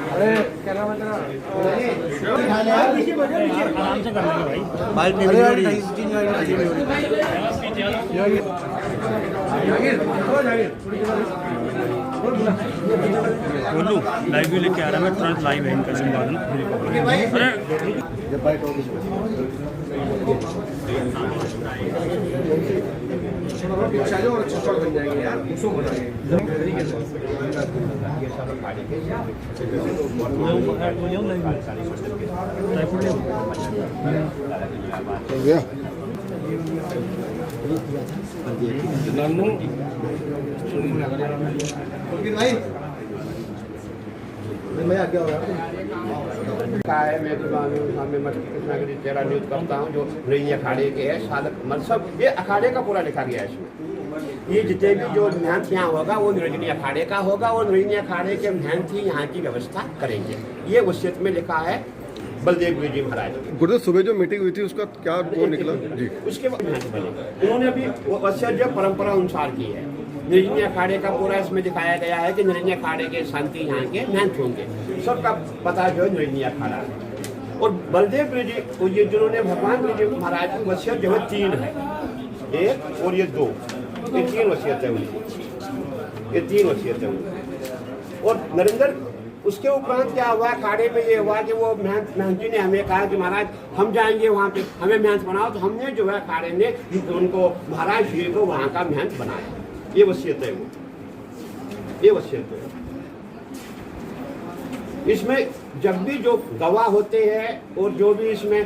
अरे क्या नाम है तेरा? आराम से कर लेंगे भाई। बोलू लाइव भी लेके आ रहा है, मैं तुरंत लाइव है इनका संवाद। अरे बन जाएंगे यार, मैं आगे मैं सामने कृष्णा के चेहरा न्यूज करता हूँ जो नई अखाड़े के है साधक मतलब ये अखाड़े का पूरा लिखा गया है इसमें। ये जितने भी जो महंत यहाँ होगा वो निरंजनी अखाड़े का होगा और निरंजनी अखाड़े के महंत ही यहाँ की व्यवस्था करेंगे। ये वसीयत में लिखा है बलदेव जी महाराज। गुरुदेव सुबह जो मीटिंग हुई थी उसका क्या वो निकला जी? उसके बाद उन्होंने अभी वसीयत जो परंपरा अनुसार की है। निरंजनी अखाड़े का पूरा इसमें दिखाया गया है कि निरंजनी अखाड़े के शांति यहाँ के महंत होंगे, सबका पता जो है निरंजनी अखाड़ा है। और बलदेव जी ये जिन्होंने भगवान जी महाराज की वसीयत जो है 3 है, 1 और ये 2, ये 3 वसीयत है उनकी, ये 3 वसीयत है उनकी। और नरेंद्र उसके उपरांत क्या हुआ अखाड़े में, ये हुआ कि वो महंत जी ने हमें कहा कि महाराज हम जाएंगे वहाँ पे, हमें महंत बनाओ। तो हमने जो है अखाड़े ने उनको महाराज जी को वहाँ का महंत बनाया। ये वसीयत है वो, ये वसीयत है। इसमें जब भी जो गवाह होते हैं और जो भी इसमें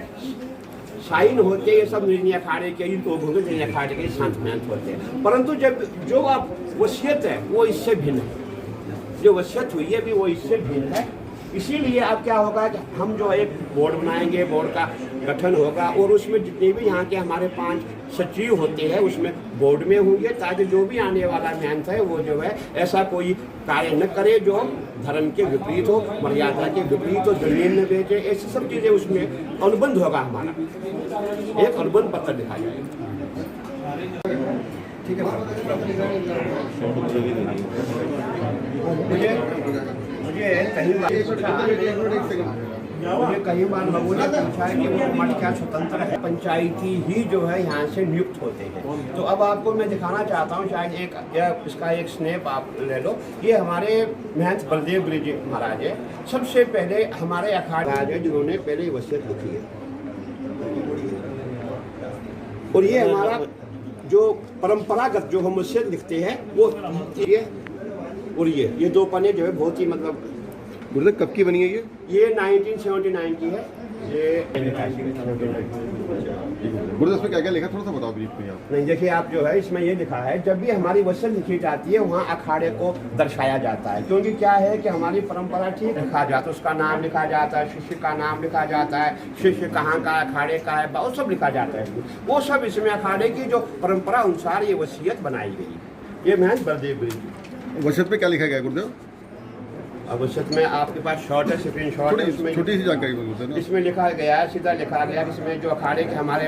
साइन होते हैं ये सब निरंजनी अखाड़े के ही लोग होंगे, निरंजनी अखाड़े के शांत महंत होते हैं। परंतु जब जो आप वसीयत है वो इससे भिन्न है, जो वसीयत हुई है भी वो इससे भिन्न है। इसीलिए अब क्या होगा कि हम जो एक बोर्ड बनाएंगे, बोर्ड का गठन होगा और उसमें जितने भी यहाँ के हमारे 5 सचिव होते हैं उसमें बोर्ड में होंगे, ताकि जो भी आने वाला महंत है वो जो है ऐसा कोई कार्य न करे जो धर्म के विपरीत हो, मर्यादा के विपरीत हो, जमीन न बेचे, ऐसी सब चीज़ें उसमें अनुबंध होगा। हमारा एक अनुबंध पत्र दिखाया जाएगा। ठीक है, मुझे कई बार लोगों ने पूछा है कि वो मठ क्या स्वतंत्र है, पंचायती ही जो है यहाँ से नियुक्त होते हैं। तो अब आपको मैं दिखाना चाहता हूँ, शायद इसका एक स्नैप आप ले लो। ये हमारे महंत बलदेव जी महाराज है, सबसे पहले हमारे अखाड़े है जिन्होंने पहले वसीयत लिखी है। और ये हमारा जो परंपरागत जो हम वसीयत लिखते हैं वो ये और ये 2 पन्ने जो है बहुत ही मतलब। गुरुदेव कब की बनी है ये 1979 की है। ये गुरुदेव इसमें क्या क्या लिखा थोड़ा सा बताओ ब्रीफ में आप। नहीं देखिए आप जो है इसमें ये लिखा है, जब भी हमारी वसीयत लिखी जाती है वहाँ अखाड़े को दर्शाया जाता है, क्योंकि क्या है कि हमारी परंपरा ठीक लिखा जाता है, उसका नाम लिखा जाता है, शिष्य का नाम लिखा जाता है, शिष्य कहाँ का अखाड़े का है, वो सब लिखा जाता है। वो सब इसमें अखाड़े की जो परंपरा अनुसार ये वसीयत बनाई गई। ये महंत बलदेव जी। वसीयत में क्या लिखा गया गुरुदेव? वसीयत में आपके पास शॉर्ट है, स्क्रीन शॉट है, इसमें छोटी सी जानकारी बोलते हैं। इसमें लिखा गया है, सीधा लिखा गया है इसमें जो अखाड़े के हमारे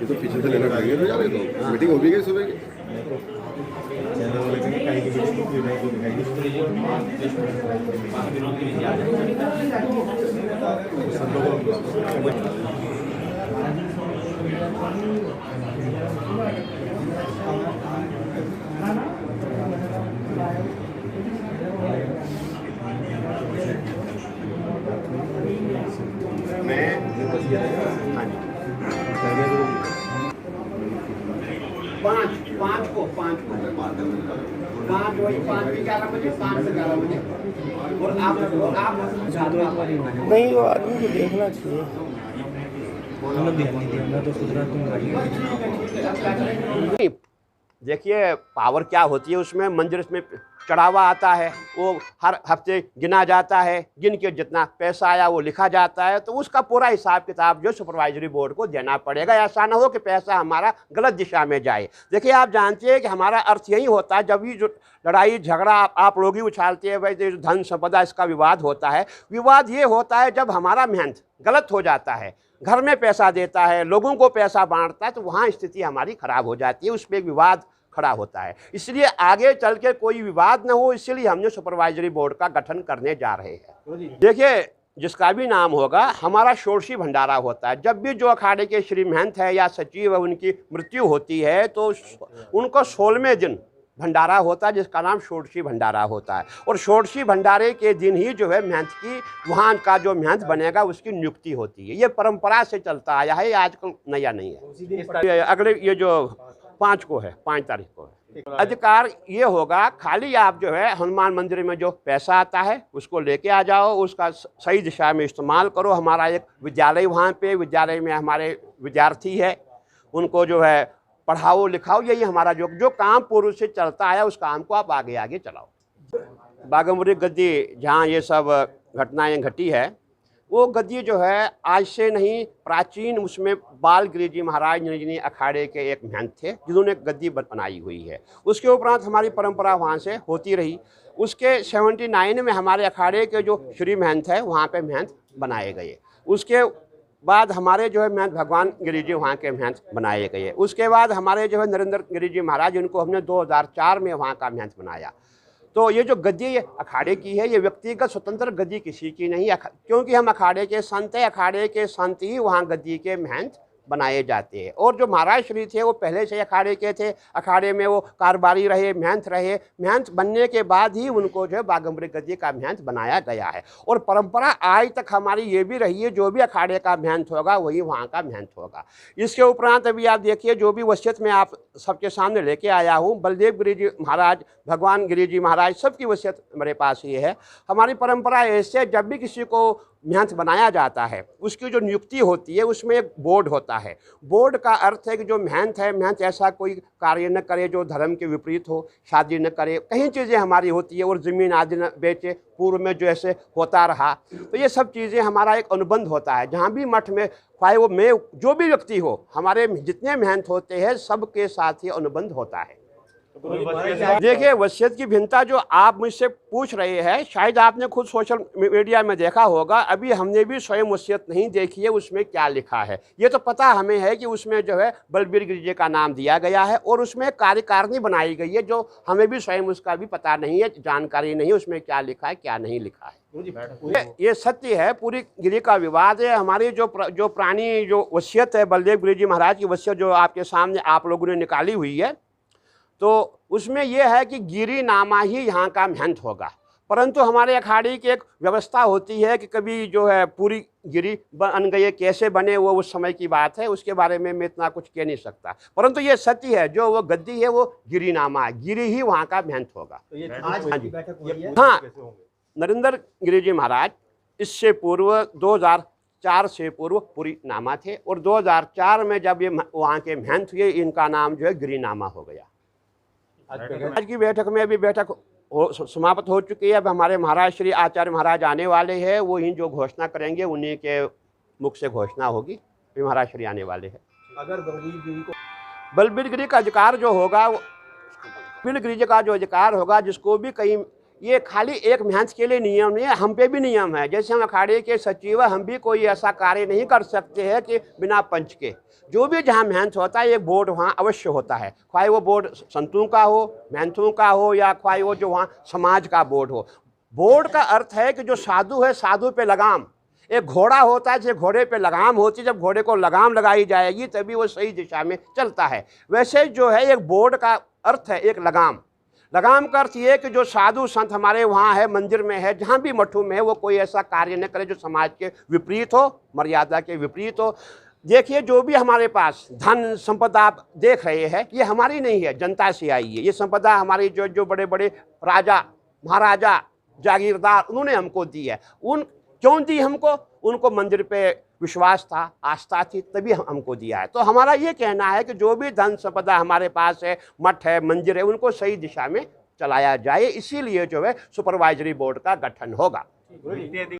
तो पीछे से लेना चाहिए तो यार, तो मीटिंग हो भी गई सुबह की। पाँच को 5 वही 5 से 11 बजे, 5 से 11 बजे। और आप नहीं, वो आदमी को देखना चाहिए। देखिए पावर क्या होती है उसमें, मंदिर में चढ़ावा आता है, वो हर हफ्ते गिना जाता है, गिन के जितना पैसा आया वो लिखा जाता है, तो उसका पूरा हिसाब किताब जो सुपरवाइजरी बोर्ड को देना पड़ेगा। ऐसा ना हो कि पैसा हमारा गलत दिशा में जाए। देखिए आप जानते हैं कि हमारा अर्थ यही होता है, जब भी जो लड़ाई झगड़ा आप लोग ही उछालते हैं भाई, जो धन संपदा इसका विवाद होता है, विवाद ये होता है जब हमारा मेहनत गलत हो जाता है, घर में पैसा देता है, लोगों को पैसा बांटता है, तो वहाँ स्थिति हमारी खराब हो जाती है, उस पर एक विवाद खड़ा होता है। इसलिए आगे चल के कोई विवाद न हो, इसलिए हमने सुपरवाइजरी बोर्ड का गठन करने जा रहे हैं। देखिए जिसका भी नाम होगा, हमारा षोडशी भंडारा होता है। जब भी जो अखाड़े के श्री महंत है या सचिव है उनकी मृत्यु होती है तो उनको 16वें दिन भंडारा होता है, जिसका नाम षोडशी भंडारा होता है। और षोडशी भंडारे के दिन ही जो है महंत की, वहाँ का जो महंत बनेगा उसकी नियुक्ति होती है। ये परंपरा से चलता आया है, आजकल नया नहीं है। अगले ये जो 5 को है, 5 तारीख को है। अधिकार ये होगा, खाली आप जो है हनुमान मंदिर में जो पैसा आता है उसको लेके आ जाओ, उसका सही दिशा में इस्तेमाल करो। हमारा एक विद्यालय वहाँ पे, विद्यालय में हमारे विद्यार्थी है, उनको जो है पढ़ाओ लिखाओ, यही हमारा जो काम पूर्व से चलता है उस काम को आप आगे आगे चलाओ। बाघम्बरी गद्दी जहाँ ये सब घटनाएं घटी है, वो गद्दी जो है आज से नहीं, प्राचीन उसमें बाल गिरी जी महाराज निर्जनी अखाड़े के एक महंत थे जिन्होंने गद्दी बनाई हुई है। उसके उपरांत हमारी परंपरा वहाँ से होती रही। उसके 79 में हमारे अखाड़े के जो श्री महंत है वहाँ पे महंत बनाए गए। उसके बाद हमारे जो है महंत भगवान गिरी जी वहाँ के महंत बनाए गए। उसके बाद हमारे जो है नरेंद्र गिरी जी महाराज, इनको हमने 2004 में वहाँ का महंत बनाया। तो ये जो गद्दी ये अखाड़े की है, ये व्यक्तिगत स्वतंत्र गद्दी किसी की नहीं, क्योंकि हम अखाड़े के संत हैं, अखाड़े के संत ही वहाँ गद्दी के महंत बनाए जाते हैं। और जो महाराज श्री थे वो पहले से अखाड़े के थे, अखाड़े में वो कारोबारी रहे, महंत रहे। महंत बनने के बाद ही उनको जो है बाघम्बरी गद्दी का महंत बनाया गया है। और परंपरा आज तक हमारी ये भी रही है, जो भी अखाड़े का महंत होगा वही वहाँ का महंत होगा। इसके उपरांत अभी आप देखिए, जो भी वसीयत में आप सबके सामने लेके आया हूँ, बलदेव गिरी जी महाराज, भगवान गिरी जी महाराज, सबकी वसीयत मेरे पास ये है। हमारी परंपरा ऐसे, जब भी किसी को महंत बनाया जाता है उसकी जो नियुक्ति होती है उसमें एक बोर्ड होता है। बोर्ड का अर्थ है कि जो महंत है, महंत ऐसा कोई कार्य न करे जो धर्म के विपरीत हो, शादी न करे, कई चीज़ें हमारी होती है, और ज़मीन आदि न बेचे, पूर्व में जो ऐसे होता रहा। तो ये सब चीज़ें हमारा एक अनुबंध होता है। जहाँ भी मठ में, चाहे वो में जो भी व्यक्ति हो, हमारे जितने महंत होते हैं सबके साथ ही अनुबंध होता है। देखिए वसीयत की भिन्नता जो आप मुझसे पूछ रहे हैं, शायद आपने खुद सोशल मीडिया में देखा होगा। अभी हमने भी स्वयं वसीयत नहीं देखी है उसमें क्या लिखा है। ये तो पता हमें है कि उसमें जो है बलबीर गिरी जी का नाम दिया गया है और उसमें कार्यकारिणी बनाई गई है, जो हमें भी स्वयं उसका भी पता नहीं है, जानकारी नहीं उसमें क्या लिखा है क्या नहीं लिखा है। ये सत्य है, पूरी गिरी का विवाद है। हमारी जो पुरानी जो वसीयत है, बलदेव गिरी जी महाराज की वसीयत जो आपके सामने आप लोगों ने निकाली हुई है, तो उसमें यह है कि गिरी नामा ही यहाँ का महंत होगा। परंतु हमारे अखाड़े की एक व्यवस्था होती है कि कभी जो है पूरी गिरी बन गई, कैसे बने वो उस समय की बात है, उसके बारे में मैं इतना कुछ कह नहीं सकता। परंतु ये सत्य है, जो वो गद्दी है वो गिरी नामा है, गिरी ही वहाँ का महंत होगा। हाँ, नरेंद्र गिरी जी महाराज इससे पूर्व 2004 से पूर्व पूरी नामा थे, और 2004 में जब ये वहाँ के महंत हुए, इनका नाम जो है गिरी नामा हो गया। आज की बैठक में अभी बैठक समाप्त हो चुकी है। अब हमारे महाराज श्री आचार्य महाराज आने वाले हैं, वो ही जो घोषणा करेंगे उन्हीं के मुख से घोषणा होगी। महाराज श्री आने वाले हैं। अगर बलबीर गिरी का अधिकार जो होगा, बलबीर गिरी का जो अधिकार होगा, जिसको भी कहीं, ये खाली एक महंत के लिए नियम नहीं है, हम पे भी नियम है। जैसे हम अखाड़े के सचिव, हम भी कोई ऐसा कार्य नहीं कर सकते हैं कि बिना पंच के। जो भी जहाँ महंत होता है एक बोर्ड वहाँ अवश्य होता है, ख्वाही वो बोर्ड संतों का हो, महंतों का हो, या ख्वाही वो जो वहाँ समाज का बोर्ड हो। बोर्ड का अर्थ है कि जो साधु है, साधु पे लगाम। एक घोड़ा होता है, जैसे घोड़े पे लगाम होती है, जब घोड़े को लगाम लगाई जाएगी तभी वो सही दिशा में चलता है। वैसे जो है एक बोर्ड का अर्थ है एक लगाम। लगाम का अर्थ ये कि जो साधु संत हमारे वहाँ है, मंदिर में है, जहाँ भी मठों में है, वो कोई ऐसा कार्य न करे जो समाज के विपरीत हो, मर्यादा के विपरीत हो। देखिए जो भी हमारे पास धन संपदा आप देख रहे हैं, ये हमारी नहीं है, जनता से आई है। ये संपदा हमारी जो बड़े बड़े राजा महाराजा जागीरदार, उन्होंने हमको दी है। क्यों दी हमको? उनको मंदिर पे विश्वास था, आस्था थी, तभी हमको दिया है। तो हमारा ये कहना है कि जो भी धन संपदा हमारे पास है, मठ है, मंदिर है, उनको सही दिशा में चलाया जाए। इसीलिए जो है सुपरवाइजरी बोर्ड का गठन होगा।